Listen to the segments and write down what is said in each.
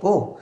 주시고,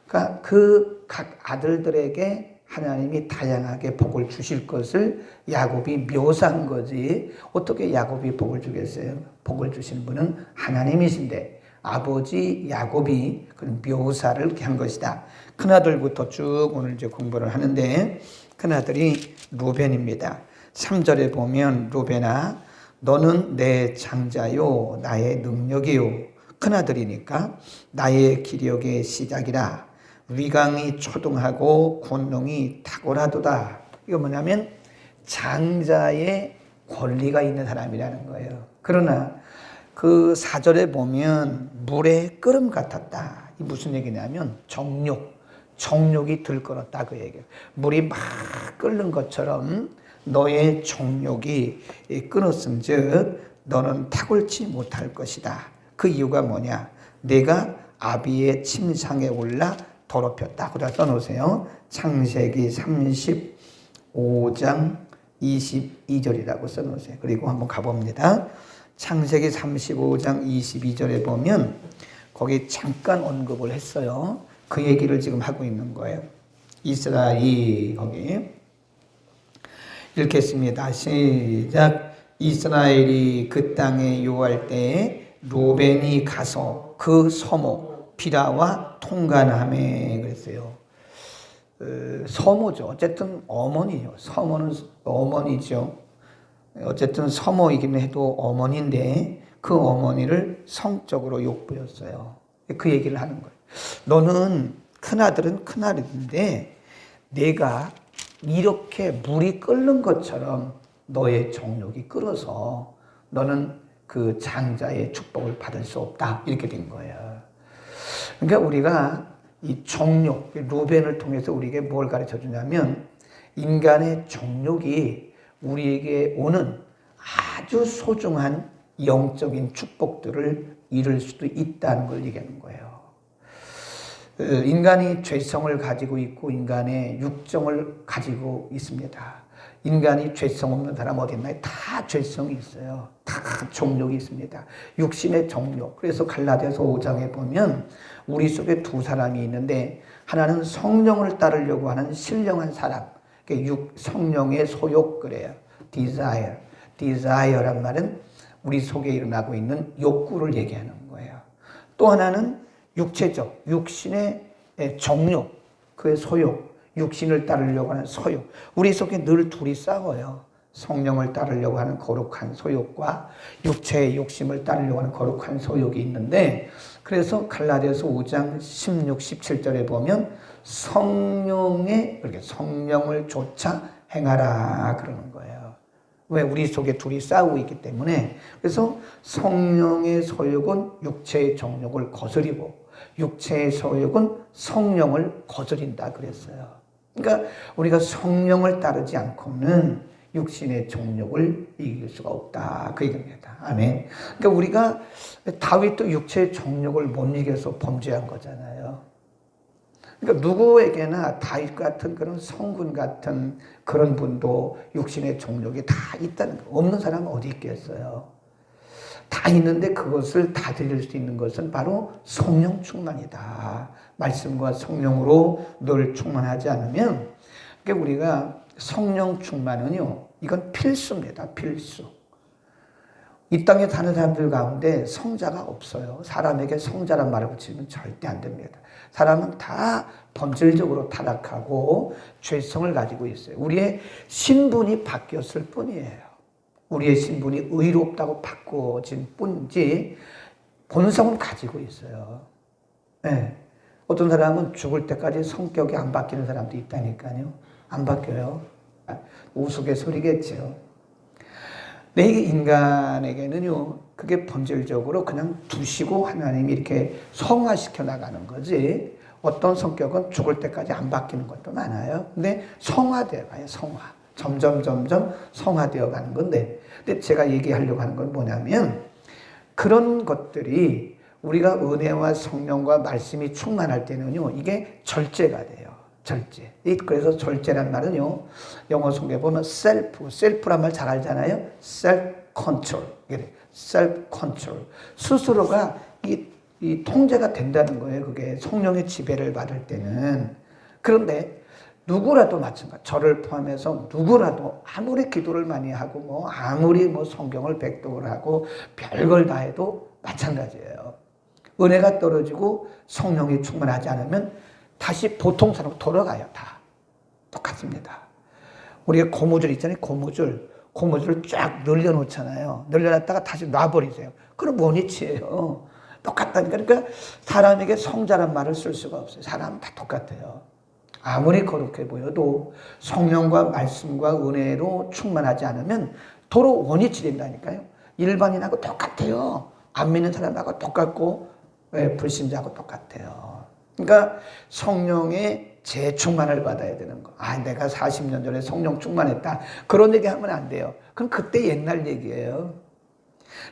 그러니까 그 각 아들들에게 하나님이 다양하게 복을 주실 것을 야곱이 묘사한 거지. 어떻게 야곱이 복을 주겠어요? 복을 주신 분은 하나님이신데 아버지 야곱이 그런 묘사를 이렇게 한 것이다. 큰아들부터 쭉 오늘 이제 공부를 하는데, 큰아들이 루벤입니다. 3절에 보면 루벤아 너는 내 장자요 나의 능력이요. 큰아들이니까 나의 기력의 시작이라. 위강이 초등하고 권능이 탁월하도다. 이거 뭐냐면 장자의 권리가 있는 사람이라는 거예요. 그러나 그 4절에 보면 물의 끓음 같았다. 이 무슨 얘기냐면 정욕이 들끓었다 그 얘기예요. 물이 막 끓는 것처럼 너의 정욕이 끊었음즉 너는 탁월치 못할 것이다. 그 이유가 뭐냐? 내가 아비의 침상에 올라 더럽혔다. 그다 써놓으세요. 창세기 35장 22절이라고 써놓으세요. 그리고 한번 가봅니다. 창세기 35장 22절에 보면 거기 잠깐 언급을 했어요. 그 얘기를 지금 하고 있는 거예요. 이스라엘이 거기 읽겠습니다. 시작. 이스라엘이 그 땅에 요할 때에 로벤이 가서 그 서모 비라와 통관함에 그랬어요. 서모죠. 어쨌든 어머니죠. 서모는 어머니죠. 어쨌든 서모이긴 해도 어머니인데 그 어머니를 성적으로 욕부렸어요. 그 얘기를 하는 거예요. 너는 큰아들은 큰아들인데 내가 이렇게 물이 끓는 것처럼 너의 정욕이 끓어서 너는 그 장자의 축복을 받을 수 없다. 이렇게 된 거예요. 그러니까 우리가 이 정욕, 루벤을 통해서 우리에게 뭘 가르쳐 주냐면 인간의 정욕이 우리에게 오는 아주 소중한 영적인 축복들을 이룰 수도 있다는 걸 얘기하는 거예요. 인간이 죄성을 가지고 있고 인간의 육정을 가지고 있습니다. 인간이 죄성 없는 사람 어디 있나요? 다 죄성이 있어요. 다 정욕이 있습니다. 육신의 정욕. 그래서 갈라디아서 5장에 보면 우리 속에 두 사람이 있는데 하나는 성령을 따르려고 하는 신령한 사람. 성령의 소욕 그래요. desire란 말은 우리 속에 일어나고 있는 욕구를 얘기하는 거예요. 또 하나는 육체적, 육신의 정욕, 그의 소욕. 육신을 따르려고 하는 소욕. 우리 속에 늘 둘이 싸워요. 성령을 따르려고 하는 거룩한 소욕과 육체의 욕심을 따르려고 하는 거룩한 소욕이 있는데, 그래서 갈라디아서 5장 16, 17절에 보면 성령을 좇아 행하라 그러는 거예요. 왜? 우리 속에 둘이 싸우고 있기 때문에. 그래서 성령의 소욕은 육체의 정욕을 거스리고 육체의 소욕은 성령을 거스린다 그랬어요. 그러니까 우리가 성령을 따르지 않고는 육신의 정욕을 이길 수가 없다 그 얘기입니다. 아멘. 그러니까 우리가 다윗도 육체의 정욕을 못 이겨서 범죄한 거잖아요. 그러니까 누구에게나 다윗 같은 그런 성군 같은 그런 분도 육신의 정욕이 다 있다는 거. 없는 사람은 어디 있겠어요. 다 있는데 그것을 다 드릴 수 있는 것은 바로 성령 충만이다. 말씀과 성령으로 늘 충만하지 않으면, 그러니까 우리가 성령 충만은요, 이건 필수입니다. 필수. 이 땅에 사는 사람들 가운데 성자가 없어요. 사람에게 성자란 말을 붙이면 절대 안 됩니다. 사람은 다 본질적으로 타락하고 죄성을 가지고 있어요. 우리의 신분이 바뀌었을 뿐이에요. 우리의 신분이 의롭다고 바꿔진 뿐이지 본성은 가지고 있어요. 네. 어떤 사람은 죽을 때까지 성격이 안 바뀌는 사람도 있다니까요. 안 바뀌어요. 우스갯소리겠죠. 내 인간에게는요, 그게 본질적으로 그냥 두시고 하나님이 이렇게 성화시켜 나가는 거지. 어떤 성격은 죽을 때까지 안 바뀌는 것도 많아요. 근데 성화되어 가요, 성화. 점점 성화되어 가는 건데, 근데 제가 얘기하려고 하는 건 뭐냐면, 그런 것들이 우리가 은혜와 성령과 말씀이 충만할 때는요, 이게 절제가 돼요. 절제. 그래서 절제란 말은요, 영어 성경에 보면 셀프란 말 잘 알잖아요. self control. 스스로가 이 이 통제가 된다는 거예요. 그게 성령의 지배를 받을 때는. 그런데 누구라도 마찬가지, 저를 포함해서 누구라도 아무리 기도를 많이 하고 뭐 아무리 뭐 성경을 백독을 하고 별걸 다 해도 마찬가지예요. 은혜가 떨어지고 성령이 충만하지 않으면 다시 보통 사람으로 돌아가요. 다 똑같습니다. 우리가 고무줄 있잖아요. 고무줄을 쫙 늘려놓잖아요. 늘려놨다가 다시 놔버리세요. 그럼 원위치예요. 똑같다니까. 그러니까 사람에게 성자란 말을 쓸 수가 없어요. 사람은 다 똑같아요. 아무리 거룩해 보여도 성령과 말씀과 은혜로 충만하지 않으면 도로 원위치 된다니까요. 일반인하고 똑같아요. 안 믿는 사람하고 똑같고 불신자하고 똑같아요. 그러니까 성령의 재충만을 받아야 되는 거. 내가 40년 전에 성령 충만했다. 그런 얘기 하면 안 돼요. 그럼 그때 옛날 얘기예요.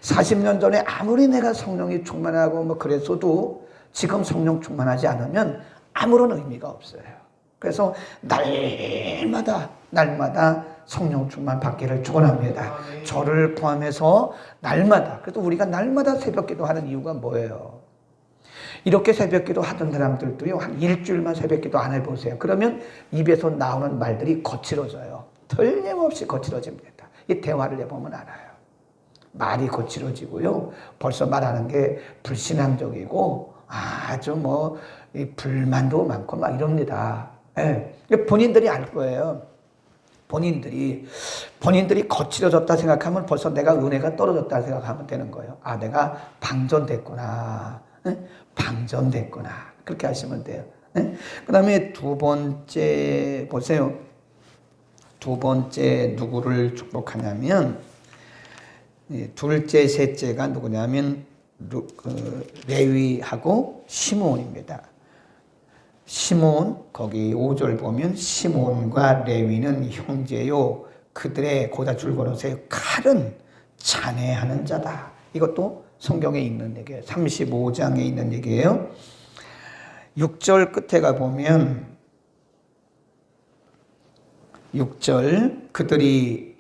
40년 전에 아무리 내가 성령이 충만하고 뭐 그랬어도 지금 성령 충만하지 않으면 아무런 의미가 없어요. 그래서 날마다 성령 충만 받기를 축원합니다. 저를 포함해서 날마다. 그래서 우리가 날마다 새벽기도 하는 이유가 뭐예요? 이렇게 새벽기도 하던 사람들도요, 한 일주일만 새벽기도 안 해보세요. 그러면 입에서 나오는 말들이 거칠어져요. 틀림없이 거칠어집니다. 이 대화를 해보면 알아요. 말이 거칠어지고요. 벌써 말하는 게 불신앙적이고 아주 뭐 불만도 많고 막 이럽니다. 예. 본인들이 알 거예요. 본인들이 거칠어졌다 생각하면 벌써 내가 은혜가 떨어졌다 생각하면 되는 거예요. 내가 방전됐구나. 방전됐구나. 그렇게 하시면 돼요. 그 다음에 두 번째 보세요. 두 번째 누구를 축복하냐면 둘째, 셋째가 누구냐면 레위하고 시므온입니다. 시므온, 거기 5절 보면 시므온과 레위는 형제요. 그들의 고다 줄거놓으세요. 칼은 잔해하는 자다. 이것도 성경에 있는 얘기예요. 35장에 있는 얘기예요. 6절 끝에 가보면 6절 그들이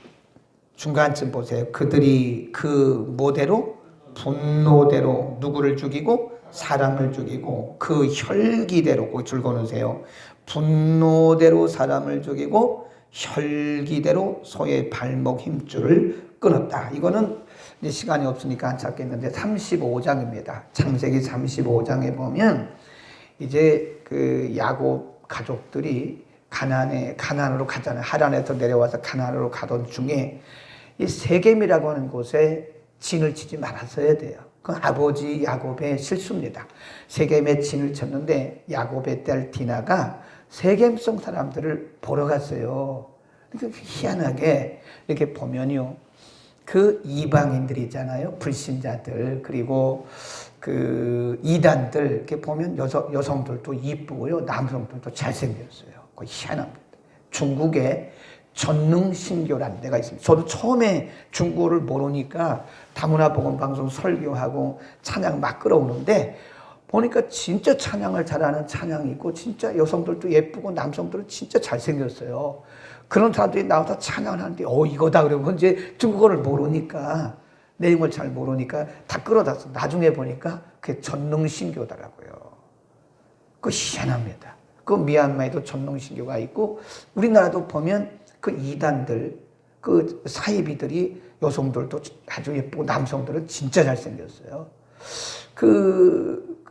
중간쯤 보세요. 그들이 그 뭐대로? 분노대로 누구를 죽이고? 사람을 죽이고 그 혈기대로 꼭 줄거놓으세요. 분노대로 사람을 죽이고 혈기대로 소의 발목 힘줄을 끊었다. 이거는 이제 시간이 없으니까 안 찾겠는데 35장입니다. 창세기 35장에 보면 이제 그 야곱 가족들이 가나안으로 가잖아요. 하란에서 내려와서 가나안으로 가던 중에 이 세겜이라고 하는 곳에 진을 치지 말았어야 돼요. 그 아버지 야곱의 실수입니다. 세겜에 진을 쳤는데 야곱의 딸 디나가 세겜성 사람들을 보러 갔어요. 그러니까 희한하게 이렇게 보면요. 그 이방인들 있잖아요. 불신자들 그리고 그 이단들 이렇게 보면 여성들도 이쁘고요. 남성들도 잘생겼어요. 그거 희한합니다. 중국에 전능신교라는 데가 있습니다. 저도 처음에 중국어를 모르니까 다문화복음방송 설교하고 찬양 막 끌어오는데 보니까 진짜 찬양을 잘하는 찬양이 있고 진짜 여성들도 예쁘고 남성들은 진짜 잘생겼어요. 그런 사람들이 나와서 찬양을 하는데 이거다 그러고 이제 중국어를 모르니까 내용을 잘 모르니까 다 끌어다서 나중에 보니까 그게 전능신교더라고요. 그거 희한합니다. 그 미얀마에도 전능신교가 있고 우리나라도 보면 그 이단들, 그 사이비들이 여성들도 아주 예쁘고 남성들은 진짜 잘생겼어요.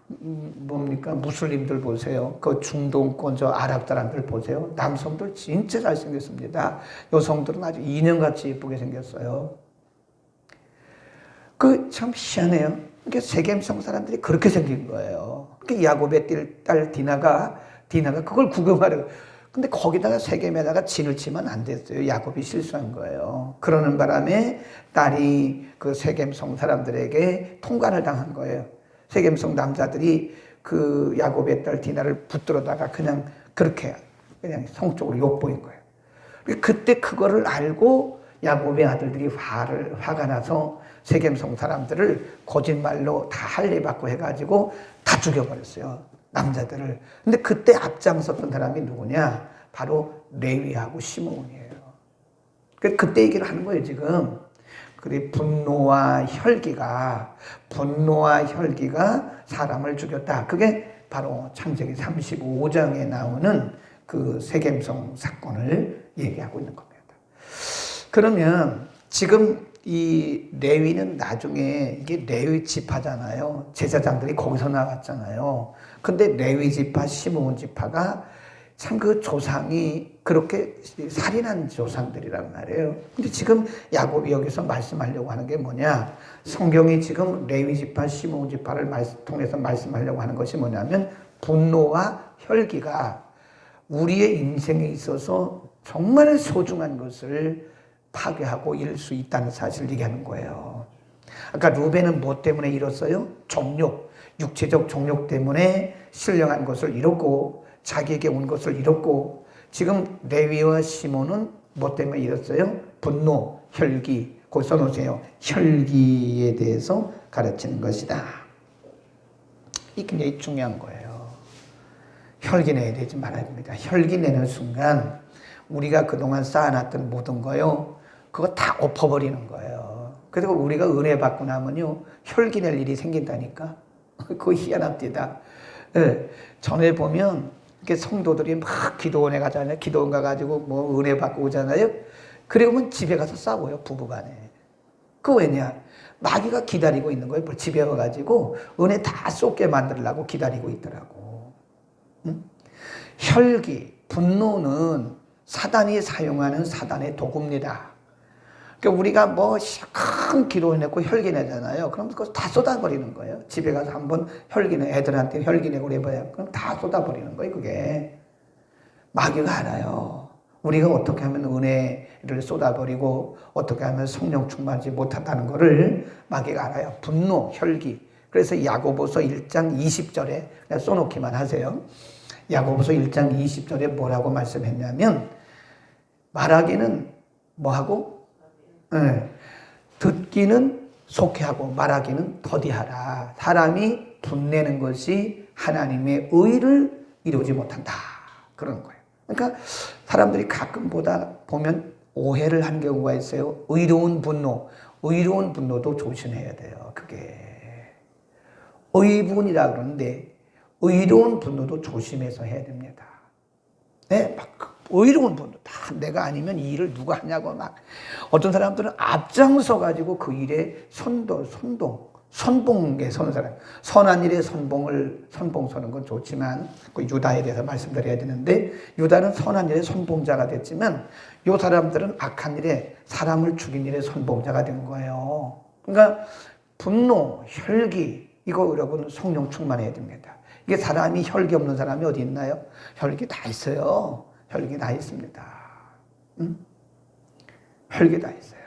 무슬림들 보세요. 그 중동권 아랍 사람들 보세요. 남성들 진짜 잘생겼습니다. 여성들은 아주 인형같이 예쁘게 생겼어요. 그 참 희한해요. 그러니까 세겜성 사람들이 그렇게 생긴 거예요. 그러니까 야곱의 딸 디나가 그걸 구경하려고. 근데 거기다가 세겜에다가 진을 치면 안 됐어요. 야곱이 실수한 거예요. 그러는 바람에 딸이 그 세겜성 사람들에게 통관을 당한 거예요. 세겜성 남자들이 그 야곱의 딸 디나를 붙들어다가 그냥 성적으로 욕보인 거예요. 그때 그거를 알고 야곱의 아들들이 화가 나서 세겜성 사람들을 거짓말로 다 할례받고 해가지고 다 죽여버렸어요. 남자들을. 근데 그때 앞장섰던 사람이 누구냐? 바로 레위하고 시므온이에요. 그때 얘기를 하는 거예요, 지금. 그리고 분노와 혈기가 사람을 죽였다. 그게 바로 창세기 35장에 나오는 그 세겜성 사건을 얘기하고 있는 겁니다. 그러면 지금 이 레위는 나중에 이게 레위 지파잖아요. 제사장들이 거기서 나왔잖아요. 근데 레위 지파, 시므온 지파가 참 그 조상이 그렇게 살인한 조상들이란 말이에요. 근데 지금 야곱이 여기서 말씀하려고 하는 게 뭐냐? 성경이 지금 레위 지파, 시므온 지파를 통해서 말씀하려고 하는 것이 뭐냐면 분노와 혈기가 우리의 인생에 있어서 정말 소중한 것을 파괴하고 잃을 수 있다는 사실을 얘기하는 거예요. 아까 루벤은 뭐 때문에 잃었어요? 정욕, 육체적 정욕 때문에 신령한 것을 잃었고 자기에게 온 것을 잃었고, 지금 레위와 시몬은 뭐 때문에 잃었어요? 분노, 혈기. 거기 써놓으세요. 혈기에 대해서 가르치는 것이다. 이게 굉장히 중요한 거예요. 혈기 내야 되지 말아야 됩니다. 혈기 내는 순간 우리가 그동안 쌓아놨던 모든 거요, 그거 다 엎어버리는 거예요. 그리고 우리가 은혜 받고 나면요, 혈기 낼 일이 생긴다니까. 그거 희한합니다. 네. 전에 보면 이렇게 성도들이 막 기도원에 가잖아요. 기도원 가가지고 뭐 은혜 받고 오잖아요. 그러면 집에 가서 싸워요, 부부간에. 그 왜냐? 마귀가 기다리고 있는 거예요. 집에 와가지고 은혜 다 쏟게 만들려고 기다리고 있더라고. 응? 혈기, 분노는 사단이 사용하는 사단의 도구입니다. 그러니까 우리가 뭐 큰 기도 내고 혈기 내잖아요. 그럼 그거 다 쏟아버리는 거예요. 집에 가서 한번 혈기 내, 애들한테 혈기 내고 그래봐야 그럼 다 쏟아버리는 거예요. 그게 마귀가 알아요. 우리가 어떻게 하면 은혜를 쏟아버리고 어떻게 하면 성령 충만하지 못한다는 거를 마귀가 알아요. 분노, 혈기. 그래서 야고보서 1장 20절에 그냥 써놓기만 하세요. 야고보서 1장 20절에 뭐라고 말씀했냐면, 말하기는 뭐하고? 네. 듣기는 속해하고 말하기는 더디하라. 사람이 분내는 것이 하나님의 의를 이루지 못한다. 그러는 거예요. 그러니까 사람들이 가끔 보면 오해를 하는 경우가 있어요. 의로운 분노도 조심해야 돼요. 그게 의분이라 그러는데 의로운 분노도 조심해서 해야 됩니다. 네, 막 의로운 분노, 다 내가 아니면 이 일을 누가 하냐고 막 어떤 사람들은 앞장서 가지고 그 일에 선봉에 서는 사람, 선한 일에 선봉 서는 건 좋지만 그 유다에 대해서 말씀드려야 되는데, 유다는 선한 일에 선봉자가 됐지만 이 사람들은 악한 일에, 사람을 죽인 일에 선봉자가 된 거예요. 그러니까 분노, 혈기, 이거 여러분 성령 충만해야 됩니다. 이게 사람이 혈기 없는 사람이 어디 있나요? 혈기 다 있어요. 혈기 다 있습니다. 응? 혈기 다 있어요.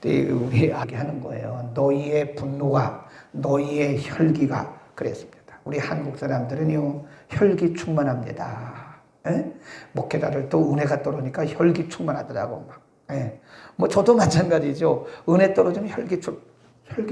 우리 하는 거예요. 너희의 분노가, 너희의 혈기가 그랬습니다. 우리 한국 사람들은요, 혈기 충만합니다. 에? 목회자를 또 은혜가 떨어지니까 혈기 충만하더라고. 막. 에? 뭐 저도 마찬가지죠. 은혜 떨어지면 혈기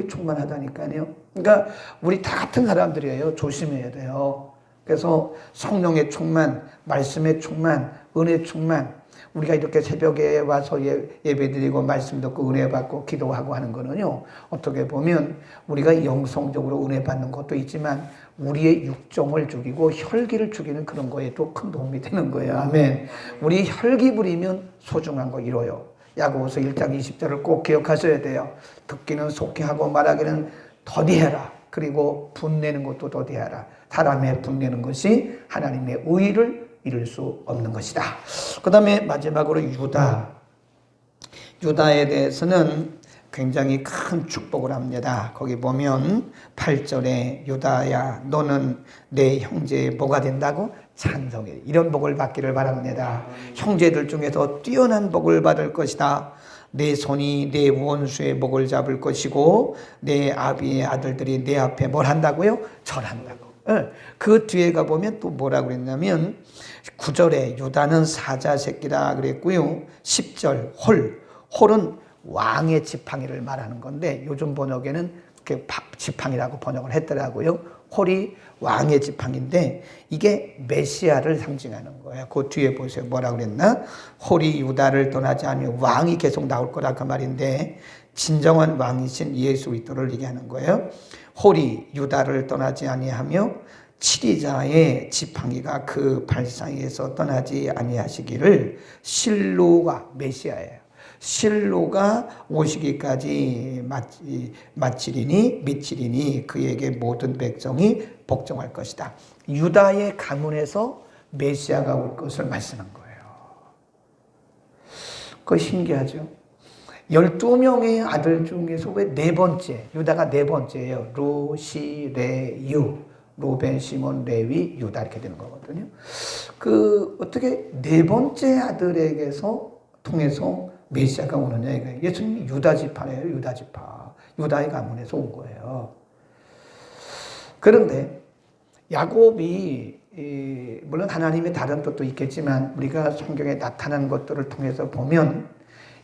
충만하다니까요. 그러니까 우리 다 같은 사람들이에요. 조심해야 돼요. 그래서 성령의 충만, 말씀의 충만, 은혜 충만, 우리가 이렇게 새벽에 와서 예배드리고 말씀 듣고 은혜 받고 기도하고 하는 거는요, 어떻게 보면 우리가 영성적으로 은혜 받는 것도 있지만 우리의 육정을 죽이고 혈기를 죽이는 그런 거에도 큰 도움이 되는 거예요. 아멘. 우리 혈기 부리면 소중한 거 이뤄요. 야고보서 1장 20절을 꼭 기억하셔야 돼요. 듣기는 속히하고 말하기는 더디해라. 그리고 분내는 것도 더디해라. 사람의 분내는 것이 하나님의 의를 이룰 수 없는 것이다. 그 다음에 마지막으로 유다에 대해서는 굉장히 큰 축복을 합니다. 거기 보면 8절에 유다야 너는 내 형제의 뭐가 된다고? 찬송해. 이런 복을 받기를 바랍니다. 형제들 중에서 뛰어난 복을 받을 것이다. 내 손이 내 원수의 목을 잡을 것이고 내 아비의 아들들이 내 앞에 뭘 한다고요? 절한다고. 그 뒤에 가보면 또 뭐라고 그랬냐면 9절에 유다는 사자 새끼라 그랬고요. 10절 홀은 왕의 지팡이를 말하는 건데 요즘 번역에는 이렇게 지팡이라고 번역을 했더라고요. 홀이 왕의 지팡인데 이게 메시아를 상징하는 거예요. 그 뒤에 보세요. 뭐라 그랬나? 홀이 유다를 떠나지 않으면 왕이 계속 나올 거라 그 말인데 진정한 왕이신 예수 그리스도를 얘기하는 거예요. 홀이 유다를 떠나지 아니하며 치리자의 지팡이가 그 발 사이에서 떠나지 아니하시기를 실로가 메시아예요. 실로가 오시기까지 마치리니 미치리니 그에게 모든 백성이 복종할 것이다. 유다의 가문에서 메시아가 올 것을 말씀한 거예요. 그거 신기하죠? 12명의 아들 중에서 왜 네 번째, 유다가 네 번째예요. 루, 시, 레, 유. 로벤, 시몬, 레위, 유다 이렇게 되는 거거든요. 어떻게 네 번째 아들에게서 통해서 메시아가 오느냐 이거예요. 예수님이 유다 지파예요. 유다 지파. 유다의 가문에서 온 거예요. 그런데 야곱이 물론 하나님의 다른 뜻도 있겠지만 우리가 성경에 나타난 것들을 통해서 보면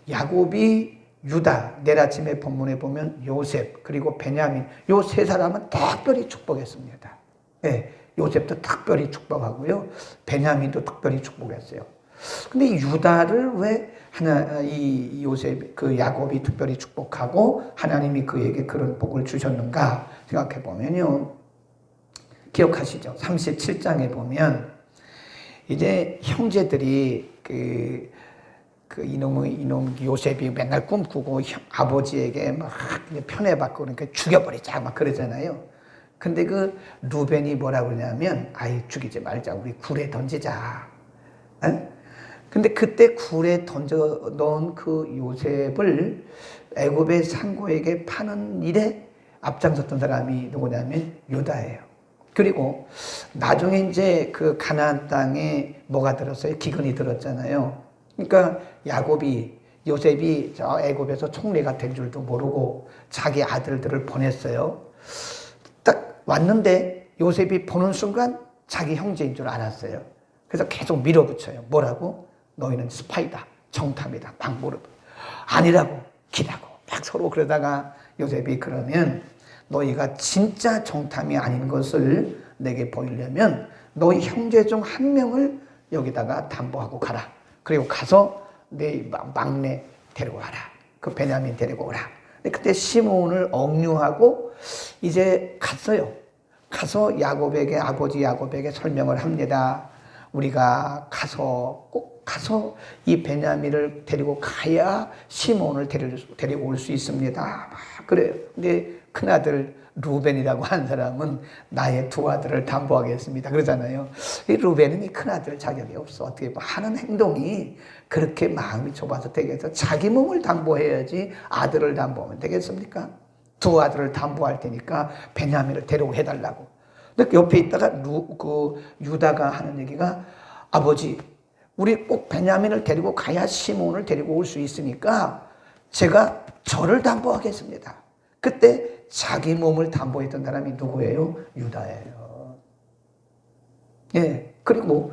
야곱이 유다, 내일 아침에 본문에 보면 요셉 그리고 베냐민 요 세 사람은 특별히 축복했습니다. 네, 요셉도 특별히 축복하고요. 베냐민도 특별히 축복했어요. 근데 유다를 왜 이 요셉, 야곱이 특별히 축복하고 하나님이 그에게 그런 복을 주셨는가 생각해 보면요. 기억하시죠? 37장에 보면 이제 형제들이 이놈 요셉이 맨날 꿈꾸고 아버지에게 막 편애받고 그러니까 죽여버리자 막 그러잖아요. 근데 루벤이 뭐라 그러냐면 아이 죽이지 말자 우리 굴에 던지자. 근데 그때 굴에 던져 넣은 요셉을 애굽의 상고에게 파는 일에 앞장섰던 사람이 누구냐면 유다예요. 그리고 나중에 이제 가나안 땅에 뭐가 들었어요? 기근이 들었잖아요. 그러니까 요셉이 저 애굽에서 총리가 된 줄도 모르고 자기 아들들을 보냈어요. 딱 왔는데 요셉이 보는 순간 자기 형제인 줄 알았어요. 그래서 계속 밀어붙여요. 뭐라고? 너희는 스파이다. 정탐이다. 막 물어봐. 아니라고. 기라고. 막 서로 그러다가 요셉이 그러면 너희가 진짜 정탐이 아닌 것을 내게 보이려면 너희 형제 중 한 명을 여기다가 담보하고 가라. 그리고 가서 내 막내 데리고 와라. 베냐민 데리고 오라. 그때 시몬을 억류하고 이제 갔어요. 가서 야곱에게 아버지 야곱에게 설명을 합니다. 우리가 꼭 가서 이 베냐민을 데리고 가야 시몬을 데리고 올 수 있습니다. 막 그래요. 근데 큰아들 루벤이라고 하는 사람은 나의 두 아들을 담보하겠습니다. 그러잖아요. 이 루벤은 이 큰아들 자격이 없어. 어떻게 하는 행동이 그렇게 마음이 좁아서 되겠어. 자기 몸을 담보해야지 아들을 담보하면 되겠습니까? 두 아들을 담보할 테니까 베냐민을 데리고 해달라고. 근데 옆에 있다가 유다가 하는 얘기가 아버지 우리 꼭 베냐민을 데리고 가야 시몬을 데리고 올 수 있으니까 제가 저를 담보하겠습니다. 그때 자기 몸을 담보했던 사람이 누구예요? 유다예요. 예. 그리고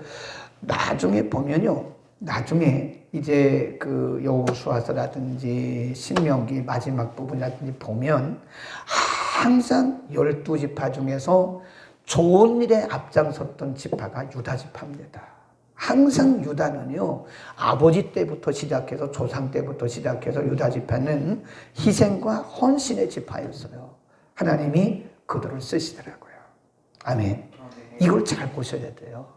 나중에 보면요. 나중에 이제 여호수아서라든지 신명기 마지막 부분이라든지 보면 항상 12지파 중에서 좋은 일에 앞장섰던 지파가 유다 지파입니다. 항상 유다는요, 아버지 때부터 시작해서 조상 때부터 시작해서 유다 지파는 희생과 헌신의 지파였어요. 하나님이 그들을 쓰시더라고요. 아멘. 이걸 잘 보셔야 돼요.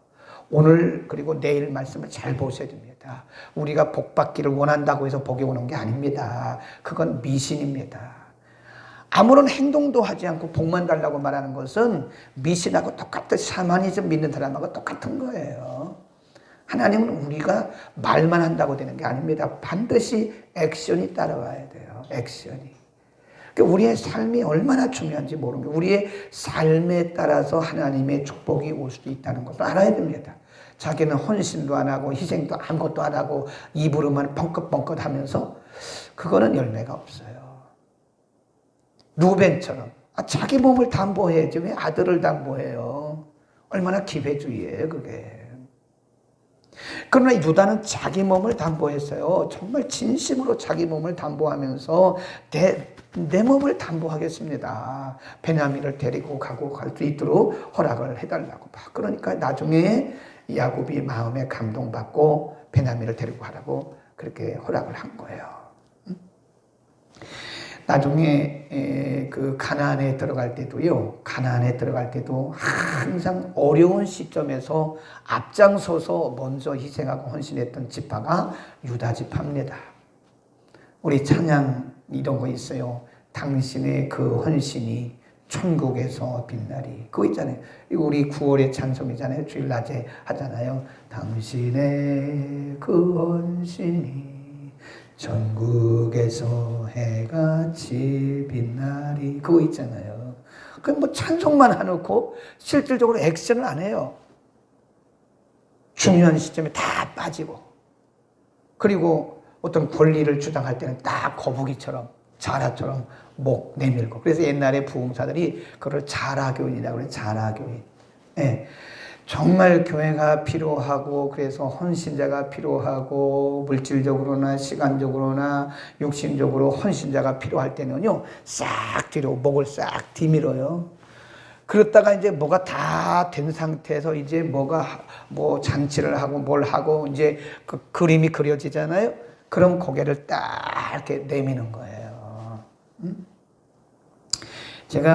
오늘 그리고 내일 말씀을 잘 보셔야 됩니다. 우리가 복 받기를 원한다고 해서 복이 오는 게 아닙니다. 그건 미신입니다. 아무런 행동도 하지 않고 복만 달라고 말하는 것은 미신하고 똑같은 샤머니즘 믿는 사람하고 똑같은 거예요. 하나님은 우리가 말만 한다고 되는 게 아닙니다. 반드시 액션이 따라와야 돼요. 액션이. 그러니까 우리의 삶이 얼마나 중요한지 모르는 거예요. 우리의 삶에 따라서 하나님의 축복이 올 수도 있다는 것을 알아야 됩니다. 자기는 헌신도 안 하고 희생도 아무것도 안 하고 입으로만 펑긋펑긋 하면서 그거는 열매가 없어요. 루벤처럼 자기 몸을 담보해야지 왜 아들을 담보해요. 얼마나 기회주의예요 그게. 그러나 유다는 자기 몸을 담보했어요. 정말 진심으로 자기 몸을 담보하면서 내 몸을 담보하겠습니다. 베냐민을 데리고 가고 갈 수 있도록 허락을 해달라고. 그러니까 나중에 야곱이 마음에 감동받고 베냐민을 데리고 가라고 그렇게 허락을 한 거예요. 나중에 그 가나안에 들어갈 때도요. 가나안에 들어갈 때도 항상 어려운 시점에서 앞장서서 먼저 희생하고 헌신했던 지파가 유다 지파입니다. 우리 찬양 이런 거 있어요. 당신의 그 헌신이 천국에서 빛나리. 그거 있잖아요. 이거 우리 9월의 찬송이잖아요. 주일 낮에 하잖아요. 당신의 그 헌신이 전국에서 해같이 빛나리. 그거 있잖아요. 그럼 뭐 찬송만 해놓고 실질적으로 액션을 안 해요. 중요한 시점에 다 빠지고, 그리고 어떤 권리를 주장할 때는 딱 거북이처럼 자라처럼 목 내밀고. 그래서 옛날에 부흥사들이 그걸 자라교인이라고 그래요. 자라교인. 예. 정말 교회가 필요하고, 그래서 헌신자가 필요하고, 물질적으로나 시간적으로나 육신적으로 헌신자가 필요할 때는요, 싹 뒤로 목을 싹 뒤밀어요. 그러다가 이제 뭐가 다 된 상태에서 이제 뭐가 뭐 잔치를 하고 뭘 하고 이제 그 그림이 그려지잖아요. 그럼 고개를 딱 이렇게 내미는 거예요. 제가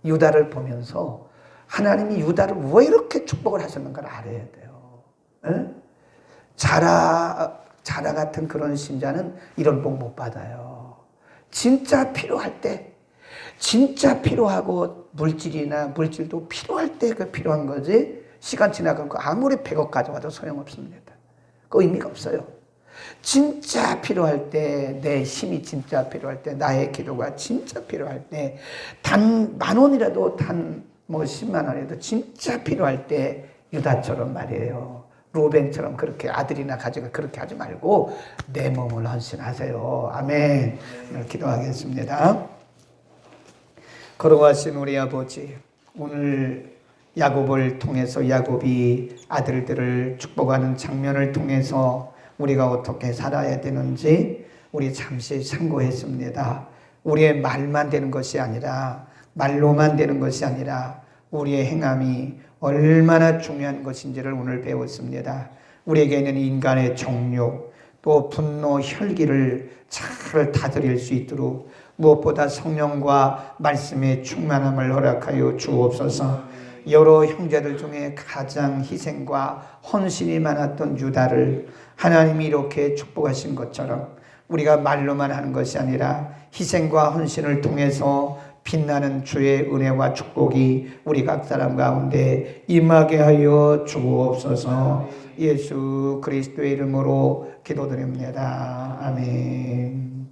유다를 보면서 하나님이 유다를 왜 이렇게 축복을 하셨는가를 알아야 돼요. 에? 자라 같은 그런 신자는 이런 복 못 받아요. 진짜 필요할 때, 진짜 필요하고 물질도 필요할 때 그 필요한 거지, 시간 지나가고 아무리 100억 가져와도 소용없습니다. 그 의미가 없어요. 진짜 필요할 때, 내 힘이 진짜 필요할 때, 나의 기도가 진짜 필요할 때, 단 10,000원이라도 뭐 10만 원이라도 진짜 필요할 때 유다처럼 말이에요. 루벤처럼 그렇게 아들이나 가져가 그렇게 하지 말고 내 몸을 헌신하세요. 아멘. 오늘 기도하겠습니다. 걸어가신 우리 아버지, 오늘 야곱을 통해서 야곱이 아들들을 축복하는 장면을 통해서 우리가 어떻게 살아야 되는지 우리 잠시 참고했습니다. 우리의 말만 되는 것이 아니라, 말로만 되는 것이 아니라 우리의 행함이 얼마나 중요한 것인지를 오늘 배웠습니다. 우리에게는 인간의 정욕, 또 분노, 혈기를 잘 다스릴 수 있도록 무엇보다 성령과 말씀의 충만함을 허락하여 주옵소서. 여러 형제들 중에 가장 희생과 헌신이 많았던 유다를 하나님이 이렇게 축복하신 것처럼 우리가 말로만 하는 것이 아니라 희생과 헌신을 통해서 빛나는 주의 은혜와 축복이 우리 각 사람 가운데 임하게 하여 주옵소서. 예수 그리스도의 이름으로 기도드립니다. 아멘.